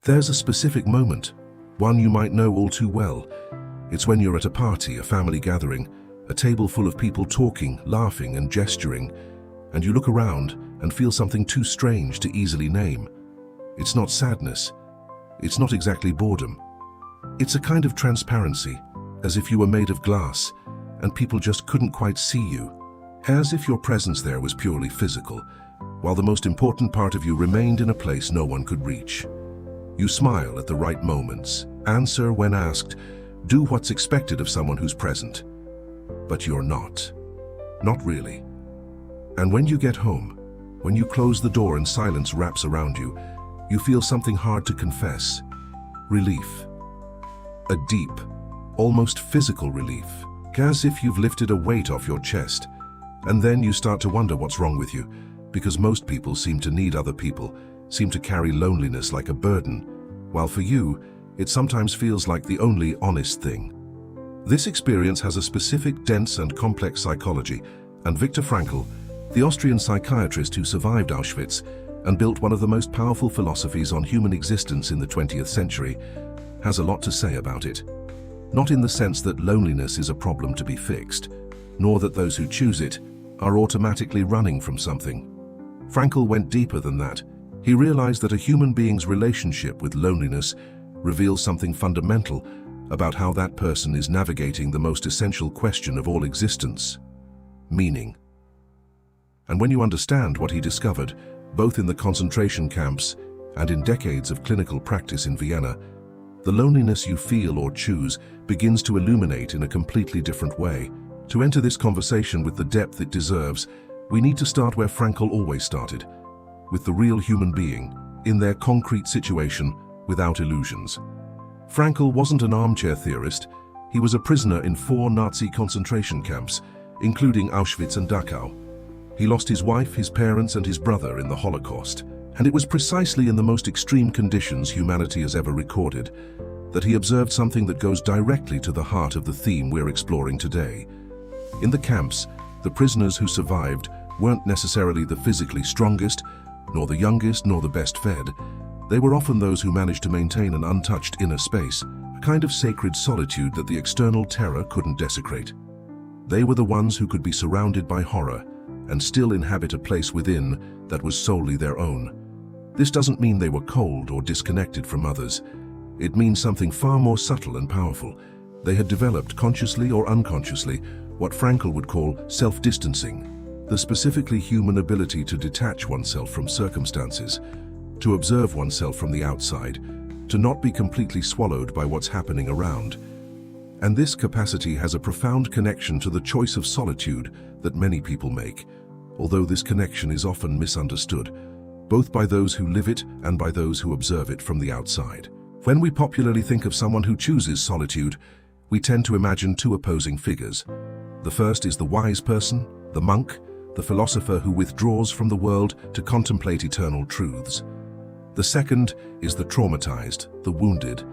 There's a specific moment, one you might know all too well. It's when you're at a party, a family gathering, a table full of people talking, laughing and gesturing, and you look around and feel something too strange to easily name. It's not sadness. It's not exactly boredom. It's a kind of transparency, as if you were made of glass and people just couldn't quite see you, as if your presence there was purely physical, while the most important part of you remained in a place no one could reach. You smile at the right moments, answer when asked, do what's expected of someone who's present. But you're not. Not really. And when you get home, when you close the door and silence wraps around you, you feel something hard to confess. Relief. A deep, almost physical relief, as if you've lifted a weight off your chest. And then you start to wonder what's wrong with you, because most people seem to need other people, seem to carry loneliness like a burden, while for you, it sometimes feels like the only honest thing. This experience has a specific, dense and complex psychology, and Viktor Frankl, the Austrian psychiatrist who survived Auschwitz and built one of the most powerful philosophies on human existence in the 20th century, has a lot to say about it. Not in the sense that loneliness is a problem to be fixed, nor that those who choose it are automatically running from something. Frankl went deeper than that. He realized that a human being's relationship with loneliness reveals something fundamental about how that person is navigating the most essential question of all existence: meaning. And when you understand what he discovered, both in the concentration camps and in decades of clinical practice in Vienna, the loneliness you feel or choose begins to illuminate in a completely different way. To enter this conversation with the depth it deserves, we need to start where Frankl always started, with the real human being, in their concrete situation, without illusions. Frankl wasn't an armchair theorist. He was a prisoner in 4 Nazi concentration camps, including Auschwitz and Dachau. He lost his wife, his parents, and his brother in the Holocaust. And it was precisely in the most extreme conditions humanity has ever recorded that he observed something that goes directly to the heart of the theme we're exploring today. In the camps, the prisoners who survived weren't necessarily the physically strongest, nor the youngest, nor the best fed. They were often those who managed to maintain an untouched inner space, a kind of sacred solitude that the external terror couldn't desecrate. They were the ones who could be surrounded by horror and still inhabit a place within that was solely their own. This doesn't mean they were cold or disconnected from others. It means something far more subtle and powerful. They had developed, consciously or unconsciously, what Frankl would call self-distancing, the specifically human ability to detach oneself from circumstances, to observe oneself from the outside, to not be completely swallowed by what's happening around. And this capacity has a profound connection to the choice of solitude that many people make, although this connection is often misunderstood, both by those who live it and by those who observe it from the outside. When we popularly think of someone who chooses solitude, we tend to imagine 2 opposing figures. The first is the wise person, the monk, the philosopher who withdraws from the world to contemplate eternal truths. The second is the traumatized, the wounded,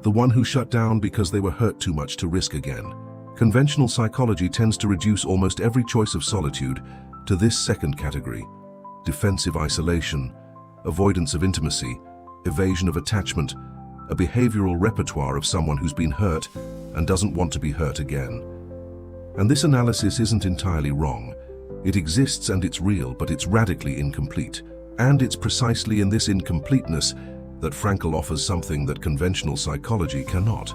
the one who shut down because they were hurt too much to risk again. Conventional psychology tends to reduce almost every choice of solitude to this second category: defensive isolation, avoidance of intimacy, evasion of attachment, a behavioral repertoire of someone who's been hurt and doesn't want to be hurt again. And this analysis isn't entirely wrong. It exists and it's real, but it's radically incomplete. And it's precisely in this incompleteness that Frankl offers something that conventional psychology cannot.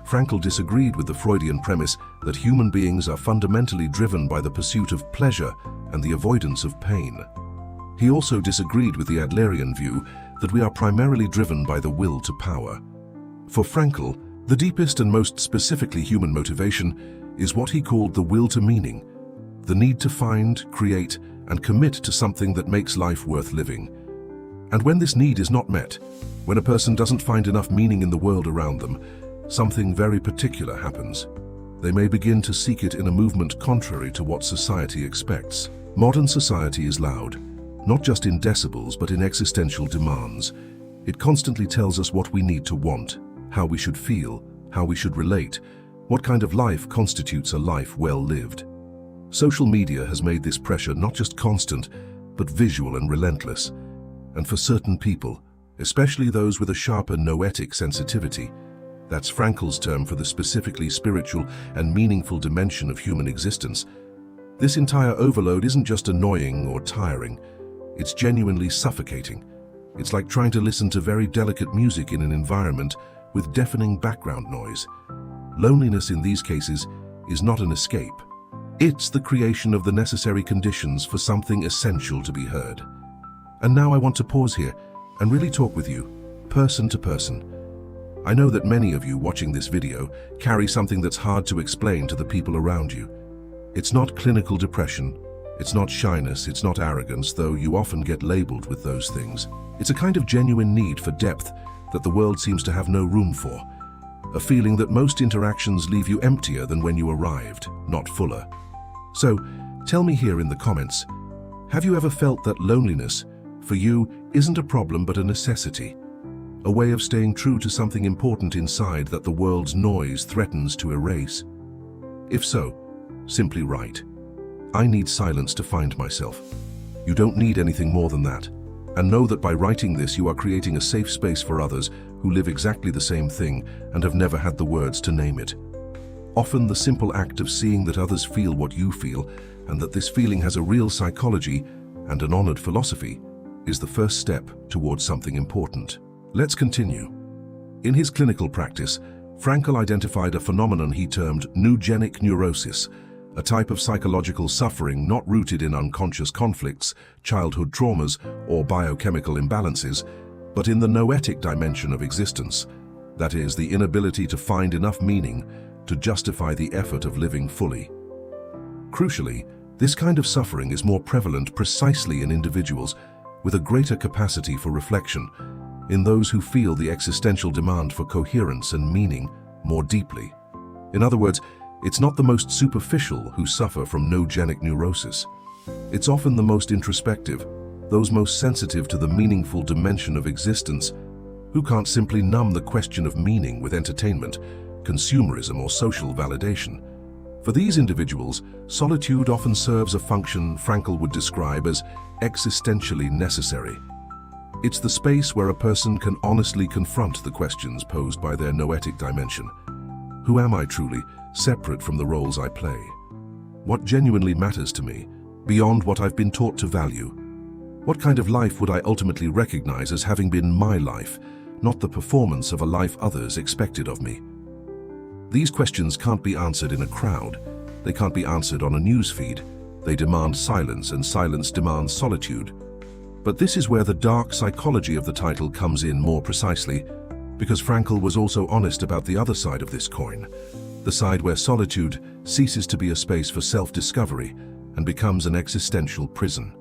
Frankl disagreed with the Freudian premise that human beings are fundamentally driven by the pursuit of pleasure and the avoidance of pain. He also disagreed with the Adlerian view that we are primarily driven by the will to power. For Frankl, the deepest and most specifically human motivation is what he called the will to meaning, the need to find, create, and commit to something that makes life worth living. And when this need is not met, when a person doesn't find enough meaning in the world around them, something very particular happens. They may begin to seek it in a movement contrary to what society expects. Modern society is loud, not just in decibels but in existential demands. It constantly tells us what we need to want, how we should feel, how we should relate, what kind of life constitutes a life well lived. Social media has made this pressure not just constant, but visual and relentless. And for certain people, especially those with a sharper noetic sensitivity. That's Frankl's term for the specifically spiritual and meaningful dimension of human existence. This entire overload isn't just annoying or tiring, it's genuinely suffocating. It's like trying to listen to very delicate music in an environment with deafening background noise. Loneliness in these cases is not an escape. It's the creation of the necessary conditions for something essential to be heard. And now I want to pause here and really talk with you, person to person. I know that many of you watching this video carry something that's hard to explain to the people around you. It's not clinical depression, it's not shyness, it's not arrogance, though you often get labeled with those things. It's a kind of genuine need for depth that the world seems to have no room for. A feeling that most interactions leave you emptier than when you arrived, not fuller. So, tell me here in the comments, have you ever felt that loneliness, for you, isn't a problem but a necessity? A way of staying true to something important inside that the world's noise threatens to erase? If so, simply write, "I need silence to find myself." You don't need anything more than that. And know that by writing this, you are creating a safe space for others who live exactly the same thing and have never had the words to name it. Often the simple act of seeing that others feel what you feel, and that this feeling has a real psychology and an honored philosophy, is the first step towards something important. Let's continue. In his clinical practice, Frankl identified a phenomenon he termed neugenic neurosis, a type of psychological suffering not rooted in unconscious conflicts, childhood traumas, or biochemical imbalances, but in the noetic dimension of existence, that is, the inability to find enough meaning to justify the effort of living fully. Crucially, this kind of suffering is more prevalent precisely in individuals with a greater capacity for reflection, in those who feel the existential demand for coherence and meaning more deeply. In other words, it's not the most superficial who suffer from neugenic neurosis. It's often the most introspective, those most sensitive to the meaningful dimension of existence, who can't simply numb the question of meaning with entertainment, consumerism, or social validation. For these individuals, solitude often serves a function Frankl would describe as existentially necessary. It's the space where a person can honestly confront the questions posed by their noetic dimension. Who am I truly, separate from the roles I play? What genuinely matters to me, beyond what I've been taught to value? What kind of life would I ultimately recognize as having been my life, not the performance of a life others expected of me? These questions can't be answered in a crowd. They can't be answered on a news feed. They demand silence, and silence demands solitude. But this is where the dark psychology of the title comes in more precisely, because Frankl was also honest about the other side of this coin, the side where solitude ceases to be a space for self-discovery and becomes an existential prison.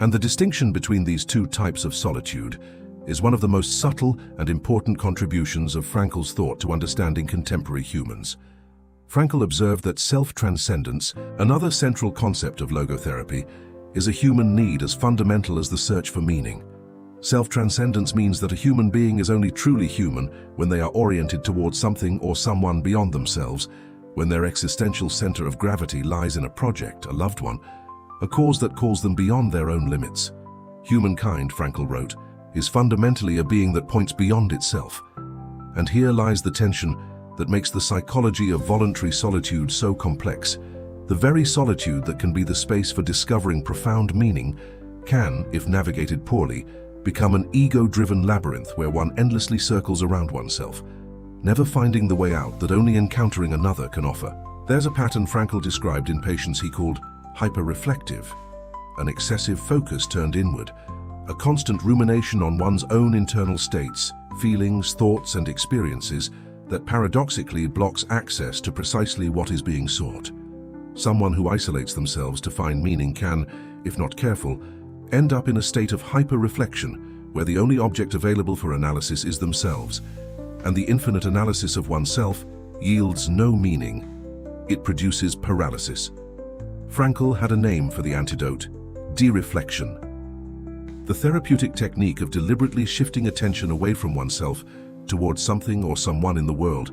And the distinction between these two types of solitude is one of the most subtle and important contributions of Frankl's thought to understanding contemporary humans. Frankl observed that self-transcendence, another central concept of logotherapy, is a human need as fundamental as the search for meaning. Self-transcendence means that a human being is only truly human when they are oriented towards something or someone beyond themselves, when their existential center of gravity lies in a project, a loved one, a cause that calls them beyond their own limits. Humankind, Frankl wrote, is fundamentally a being that points beyond itself. And here lies the tension that makes the psychology of voluntary solitude so complex. The very solitude that can be the space for discovering profound meaning can, if navigated poorly, become an ego-driven labyrinth where one endlessly circles around oneself, never finding the way out that only encountering another can offer. There's a pattern Frankl described in patients he called hyper-reflective, an excessive focus turned inward, a constant rumination on one's own internal states, feelings, thoughts, and experiences that paradoxically blocks access to precisely what is being sought. Someone who isolates themselves to find meaning can, if not careful, end up in a state of hyper-reflection where the only object available for analysis is themselves, and the infinite analysis of oneself yields no meaning. It produces paralysis. Frankl had a name for the antidote: dereflection. The therapeutic technique of deliberately shifting attention away from oneself towards something or someone in the world,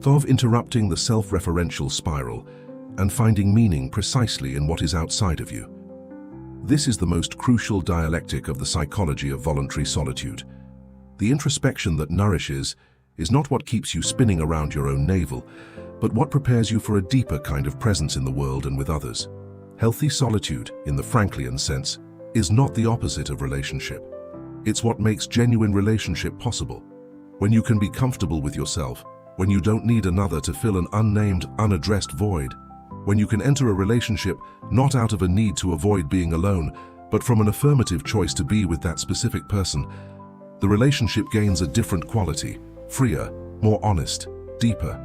of interrupting the self-referential spiral and finding meaning precisely in what is outside of you. This is the most crucial dialectic of the psychology of voluntary solitude. The introspection that nourishes is not what keeps you spinning around your own navel, but what prepares you for a deeper kind of presence in the world and with others. Healthy solitude, in the Franklian sense, is not the opposite of relationship. It's what makes genuine relationship possible. When you can be comfortable with yourself, when you don't need another to fill an unnamed, unaddressed void, when you can enter a relationship not out of a need to avoid being alone, but from an affirmative choice to be with that specific person, the relationship gains a different quality, freer, more honest, deeper.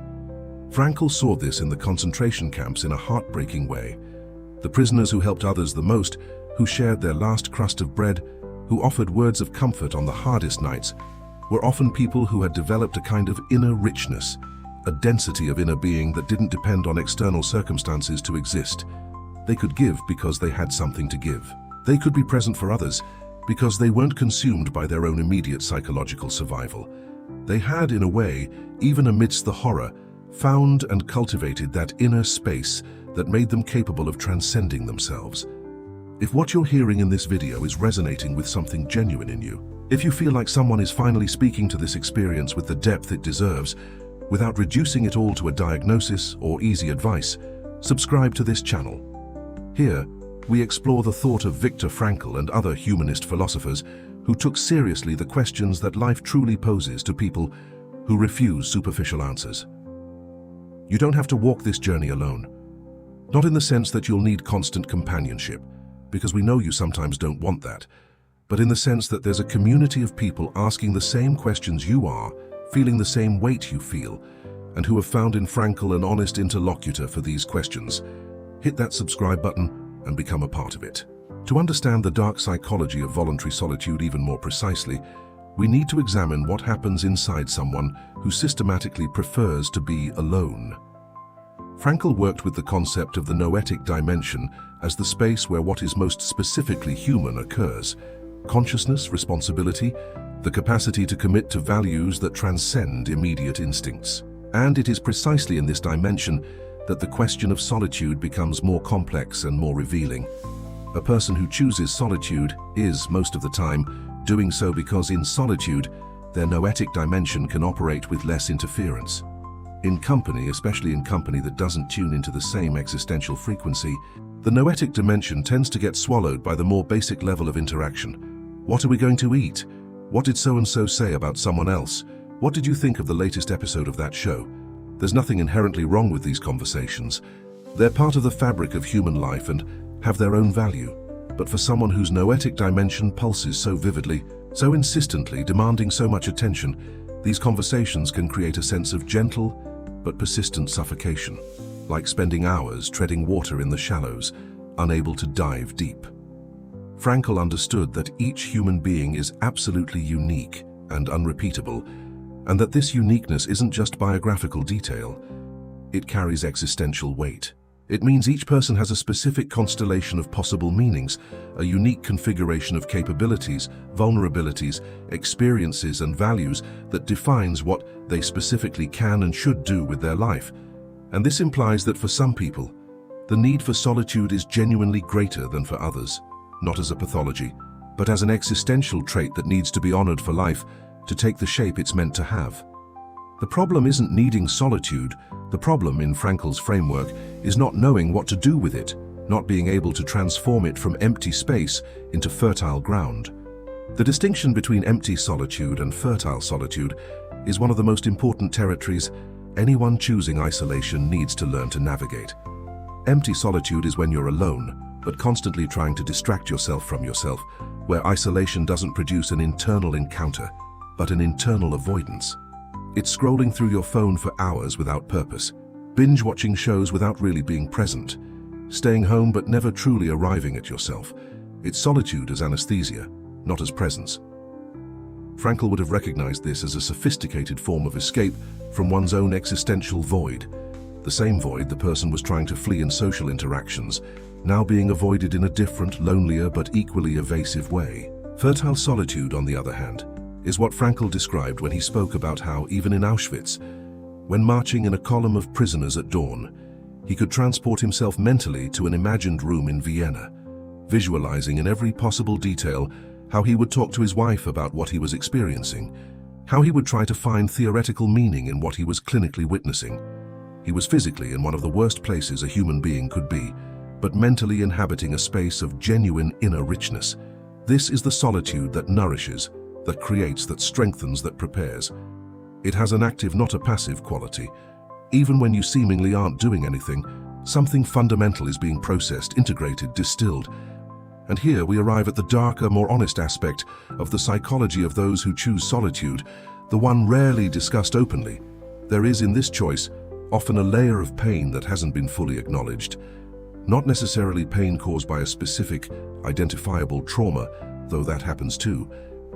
Frankl saw this in the concentration camps in a heartbreaking way. The prisoners who helped others the most, who shared their last crust of bread, who offered words of comfort on the hardest nights, were often people who had developed a kind of inner richness, a density of inner being that didn't depend on external circumstances to exist. They could give because they had something to give. They could be present for others because they weren't consumed by their own immediate psychological survival. They had, in a way, even amidst the horror, found and cultivated that inner space that made them capable of transcending themselves. If what you're hearing in this video is resonating with something genuine in you, if you feel like someone is finally speaking to this experience with the depth it deserves, without reducing it all to a diagnosis or easy advice, subscribe to this channel. Here, we explore the thought of Viktor Frankl and other humanist philosophers who took seriously the questions that life truly poses to people who refuse superficial answers. You don't have to walk this journey alone. Not in the sense that you'll need constant companionship, because we know you sometimes don't want that, but in the sense that there's a community of people asking the same questions you are, feeling the same weight you feel, and who have found in Frankl an honest interlocutor for these questions. Hit that subscribe button and become a part of it. To understand the dark psychology of voluntary solitude even more precisely, we need to examine what happens inside someone who systematically prefers to be alone. Frankl worked with the concept of the noetic dimension as the space where what is most specifically human occurs. Consciousness, responsibility, the capacity to commit to values that transcend immediate instincts. And it is precisely in this dimension that the question of solitude becomes more complex and more revealing. A person who chooses solitude is, most of the time, doing so because in solitude, their noetic dimension can operate with less interference. In company, especially in company that doesn't tune into the same existential frequency, the noetic dimension tends to get swallowed by the more basic level of interaction. What are we going to eat? What did so-and-so say about someone else? What did you think of the latest episode of that show? There's nothing inherently wrong with these conversations. They're part of the fabric of human life and have their own value. But for someone whose noetic dimension pulses so vividly, so insistently, demanding so much attention, these conversations can create a sense of gentle but persistent suffocation, like spending hours treading water in the shallows, unable to dive deep. Frankl understood that each human being is absolutely unique and unrepeatable, and that this uniqueness isn't just biographical detail, it carries existential weight. It means each person has a specific constellation of possible meanings, a unique configuration of capabilities, vulnerabilities, experiences, and values that defines what they specifically can and should do with their life. And this implies that for some people, the need for solitude is genuinely greater than for others, not as a pathology, but as an existential trait that needs to be honored for life to take the shape it's meant to have. The problem isn't needing solitude. The problem, in Frankl's framework, is not knowing what to do with it, not being able to transform it from empty space into fertile ground. The distinction between empty solitude and fertile solitude is one of the most important territories anyone choosing isolation needs to learn to navigate. Empty solitude is when you're alone, but constantly trying to distract yourself from yourself, where isolation doesn't produce an internal encounter, but an internal avoidance. It's scrolling through your phone for hours without purpose, binge-watching shows without really being present, staying home but never truly arriving at yourself. It's solitude as anesthesia, not as presence. Frankl would have recognized this as a sophisticated form of escape from one's own existential void, the same void the person was trying to flee in social interactions, now being avoided in a different, lonelier but equally evasive way. Fertile solitude, on the other hand, is what Frankl described when he spoke about how, even in Auschwitz, when marching in a column of prisoners at dawn, he could transport himself mentally to an imagined room in Vienna, visualizing in every possible detail how he would talk to his wife about what he was experiencing, how he would try to find theoretical meaning in what he was clinically witnessing. He was physically in one of the worst places a human being could be, but mentally inhabiting a space of genuine inner richness. This is the solitude that nourishes, that creates, that strengthens, that prepares. It has an active, not a passive quality. Even when you seemingly aren't doing anything, something fundamental is being processed, integrated, distilled. And here we arrive at the darker, more honest aspect of the psychology of those who choose solitude, the one rarely discussed openly. There is in this choice often a layer of pain that hasn't been fully acknowledged. Not necessarily pain caused by a specific, identifiable trauma, though that happens too.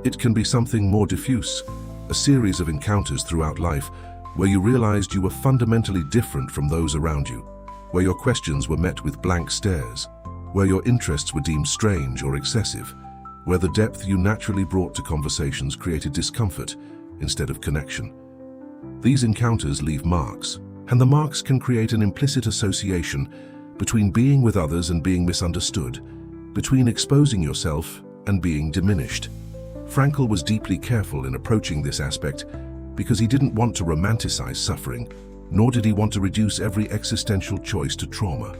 It can be something more diffuse, a series of encounters throughout life where you realized you were fundamentally different from those around you, where your questions were met with blank stares, where your interests were deemed strange or excessive, where the depth you naturally brought to conversations created discomfort instead of connection. These encounters leave marks, and the marks can create an implicit association between being with others and being misunderstood, between exposing yourself and being diminished. Frankl was deeply careful in approaching this aspect because he didn't want to romanticize suffering, nor did he want to reduce every existential choice to trauma.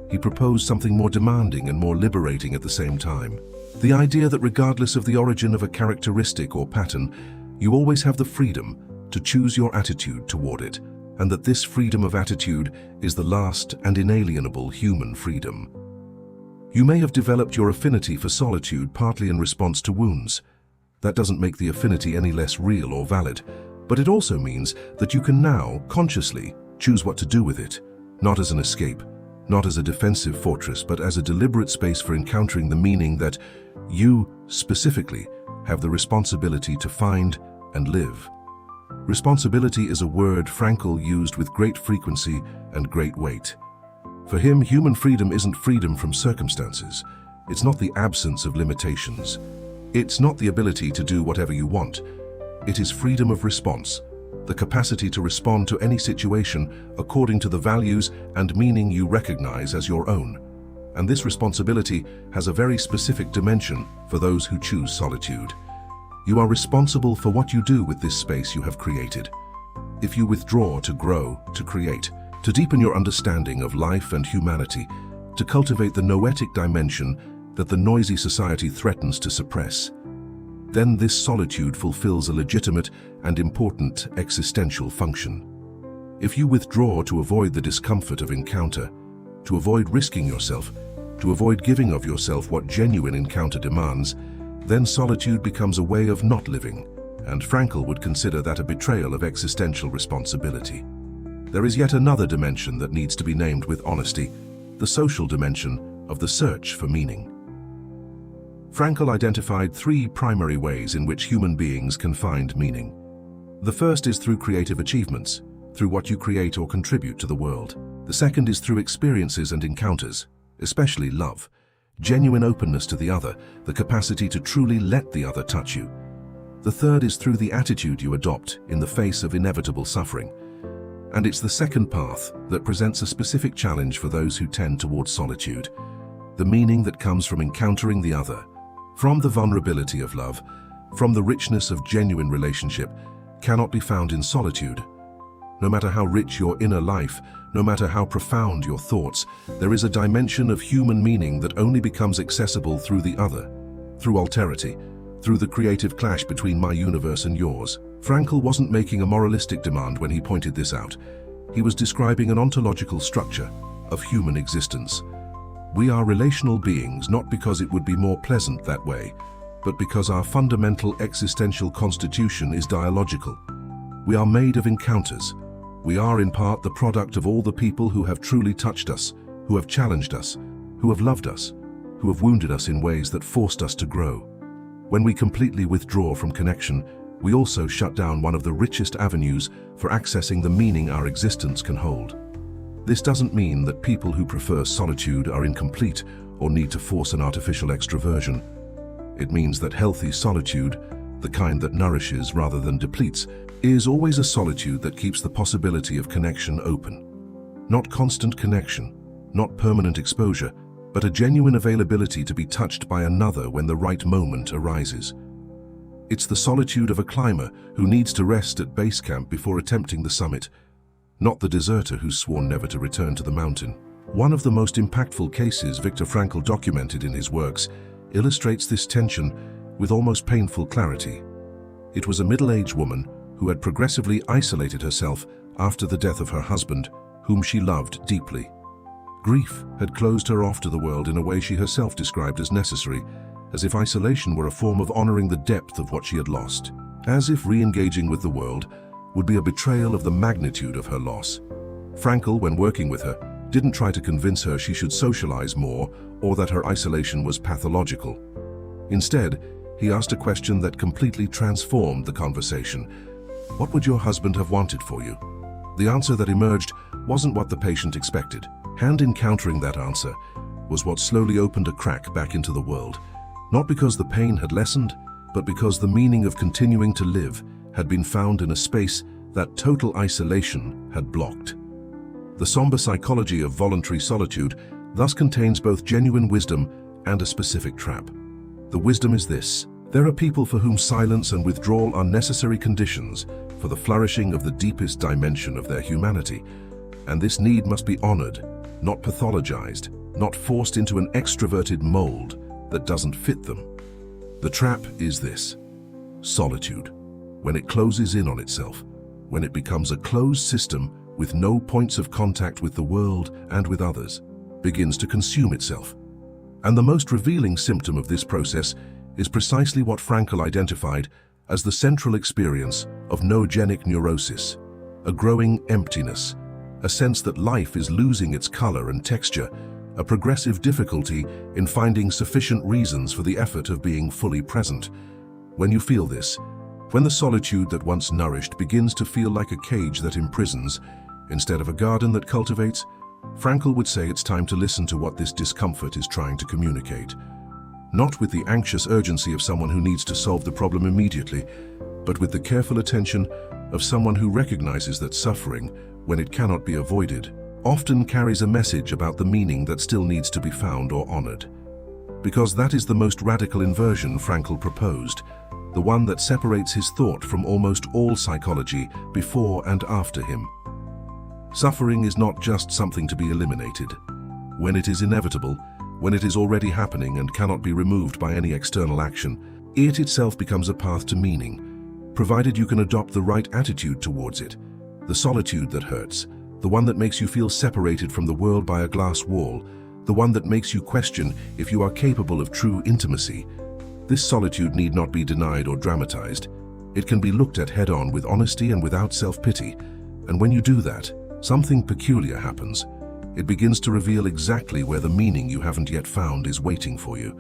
He proposed something more demanding and more liberating at the same time. The idea that regardless of the origin of a characteristic or pattern, you always have the freedom to choose your attitude toward it, and that this freedom of attitude is the last and inalienable human freedom. You may have developed your affinity for solitude partly in response to wounds. That doesn't make the affinity any less real or valid, but it also means that you can now, consciously, choose what to do with it, not as an escape, not as a defensive fortress, but as a deliberate space for encountering the meaning that you, specifically, have the responsibility to find and live. Responsibility is a word Frankl used with great frequency and great weight. For him, human freedom isn't freedom from circumstances. It's not the absence of limitations. It's not the ability to do whatever you want. It is freedom of response, the capacity to respond to any situation according to the values and meaning you recognize as your own. And this responsibility has a very specific dimension for those who choose solitude. You are responsible for what you do with this space you have created. If you withdraw to grow, to create, to deepen your understanding of life and humanity, to cultivate the noetic dimension that the noisy society threatens to suppress, then this solitude fulfills a legitimate and important existential function. If you withdraw to avoid the discomfort of encounter, to avoid risking yourself, to avoid giving of yourself what genuine encounter demands, then solitude becomes a way of not living, and Frankl would consider that a betrayal of existential responsibility. There is yet another dimension that needs to be named with honesty, the social dimension of the search for meaning. Frankl identified three primary ways in which human beings can find meaning. The first is through creative achievements, through what you create or contribute to the world. The second is through experiences and encounters, especially love, genuine openness to the other, the capacity to truly let the other touch you. The third is through the attitude you adopt in the face of inevitable suffering. And it's the second path that presents a specific challenge for those who tend towards solitude. The meaning that comes from encountering the other, from the vulnerability of love, from the richness of genuine relationship, cannot be found in solitude. No matter how rich your inner life, no matter how profound your thoughts, there is a dimension of human meaning that only becomes accessible through the other, through alterity, through the creative clash between my universe and yours. Frankl wasn't making a moralistic demand when he pointed this out. He was describing an ontological structure of human existence. We are relational beings not because it would be more pleasant that way, but because our fundamental existential constitution is dialogical. We are made of encounters. We are in part the product of all the people who have truly touched us, who have challenged us, who have loved us, who have wounded us in ways that forced us to grow. When we completely withdraw from connection, we also shut down one of the richest avenues for accessing the meaning our existence can hold. This doesn't mean that people who prefer solitude are incomplete or need to force an artificial extroversion. It means that healthy solitude, the kind that nourishes rather than depletes, is always a solitude that keeps the possibility of connection open. Not constant connection, not permanent exposure, but a genuine availability to be touched by another when the right moment arises. It's the solitude of a climber who needs to rest at base camp before attempting the summit, not the deserter who's sworn never to return to the mountain. One of the most impactful cases Viktor Frankl documented in his works illustrates this tension with almost painful clarity. It was a middle-aged woman who had progressively isolated herself after the death of her husband, whom she loved deeply. Grief had closed her off to the world in a way she herself described as necessary, as if isolation were a form of honoring the depth of what she had lost, as if re-engaging with the world would be a betrayal of the magnitude of her loss. Frankl, when working with her, didn't try to convince her she should socialize more or that her isolation was pathological. Instead, he asked a question that completely transformed the conversation. What would your husband have wanted for you? The answer that emerged wasn't what the patient expected. Encountering that answer was what slowly opened a crack back into the world, not because the pain had lessened, but because the meaning of continuing to live had been found in a space that total isolation had blocked. The somber psychology of voluntary solitude thus contains both genuine wisdom and a specific trap. The wisdom is this: there are people for whom silence and withdrawal are necessary conditions for the flourishing of the deepest dimension of their humanity, and this need must be honored, not pathologized, not forced into an extroverted mold that doesn't fit them. The trap is this: solitude. When it closes in on itself, when it becomes a closed system with no points of contact with the world and with others, begins to consume itself. And the most revealing symptom of this process is precisely what Frankl identified as the central experience of noogenic neurosis, a growing emptiness, a sense that life is losing its color and texture, a progressive difficulty in finding sufficient reasons for the effort of being fully present. When you feel this, when the solitude that once nourished begins to feel like a cage that imprisons, instead of a garden that cultivates, Frankl would say it's time to listen to what this discomfort is trying to communicate. Not with the anxious urgency of someone who needs to solve the problem immediately, but with the careful attention of someone who recognizes that suffering, when it cannot be avoided, often carries a message about the meaning that still needs to be found or honored. Because that is the most radical inversion Frankl proposed, the one that separates his thought from almost all psychology before and after him. Suffering is not just something to be eliminated. When it is inevitable, when it is already happening and cannot be removed by any external action, it itself becomes a path to meaning, provided you can adopt the right attitude towards it. The solitude that hurts, the one that makes you feel separated from the world by a glass wall, the one that makes you question if you are capable of true intimacy. This solitude need not be denied or dramatized. It can be looked at head-on with honesty and without self-pity. And when you do that, something peculiar happens. It begins to reveal exactly where the meaning you haven't yet found is waiting for you.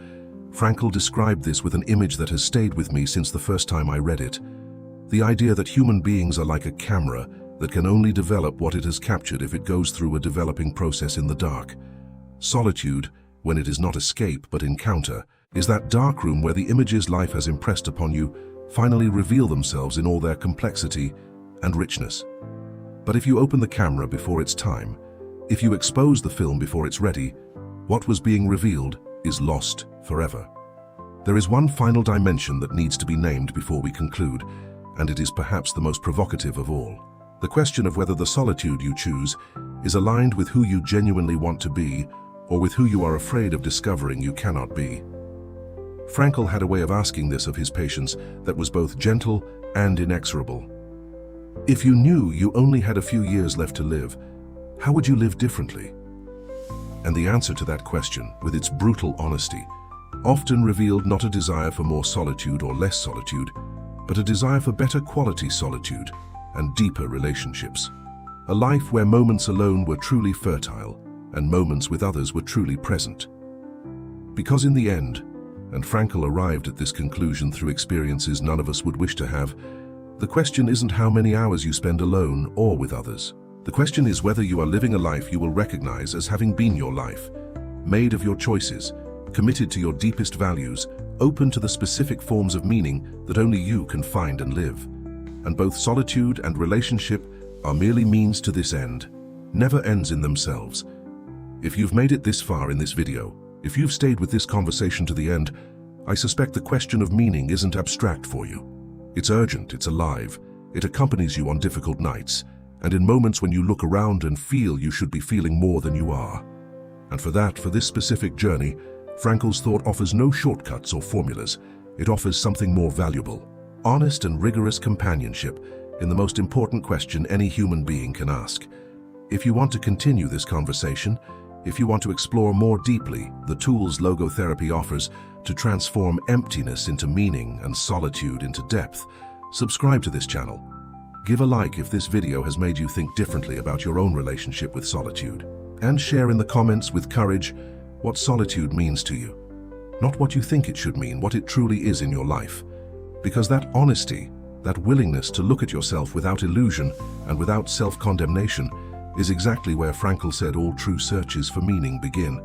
Frankl described this with an image that has stayed with me since the first time I read it. The idea that human beings are like a camera that can only develop what it has captured if it goes through a developing process in the dark. Solitude, when it is not escape but encounter, is that dark room where the images life has impressed upon you finally reveal themselves in all their complexity and richness. But if you open the camera before it's time, if you expose the film before it's ready, what was being revealed is lost forever. There is one final dimension that needs to be named before we conclude, and it is perhaps the most provocative of all. The question of whether the solitude you choose is aligned with who you genuinely want to be, or with who you are afraid of discovering you cannot be. Frankl had a way of asking this of his patients that was both gentle and inexorable. If you knew you only had a few years left to live, how would you live differently? And the answer to that question, with its brutal honesty, often revealed not a desire for more solitude or less solitude, but a desire for better quality solitude and deeper relationships. A life where moments alone were truly fertile and moments with others were truly present. Because in the end, and Frankl arrived at this conclusion through experiences none of us would wish to have, the question isn't how many hours you spend alone or with others. The question is whether you are living a life you will recognize as having been your life, made of your choices, committed to your deepest values, open to the specific forms of meaning that only you can find and live. And both solitude and relationship are merely means to this end, never ends in themselves. If you've made it this far in this video, If you've stayed with this conversation to the end, I suspect the question of meaning isn't abstract for you. It's urgent, it's alive, it accompanies you on difficult nights, and in moments when you look around and feel you should be feeling more than you are. And for this specific journey, Frankl's thought offers no shortcuts or formulas. It offers something more valuable: honest and rigorous companionship in the most important question any human being can ask. If you want to continue this conversation, if you want to explore more deeply the tools logotherapy offers to transform emptiness into meaning and solitude into depth, subscribe to this channel. Give a like if this video has made you think differently about your own relationship with solitude. And share in the comments with courage what solitude means to you. Not what you think it should mean, what it truly is in your life. Because that honesty, that willingness to look at yourself without illusion and without self-condemnation, is exactly where Frankl said all true searches for meaning begin.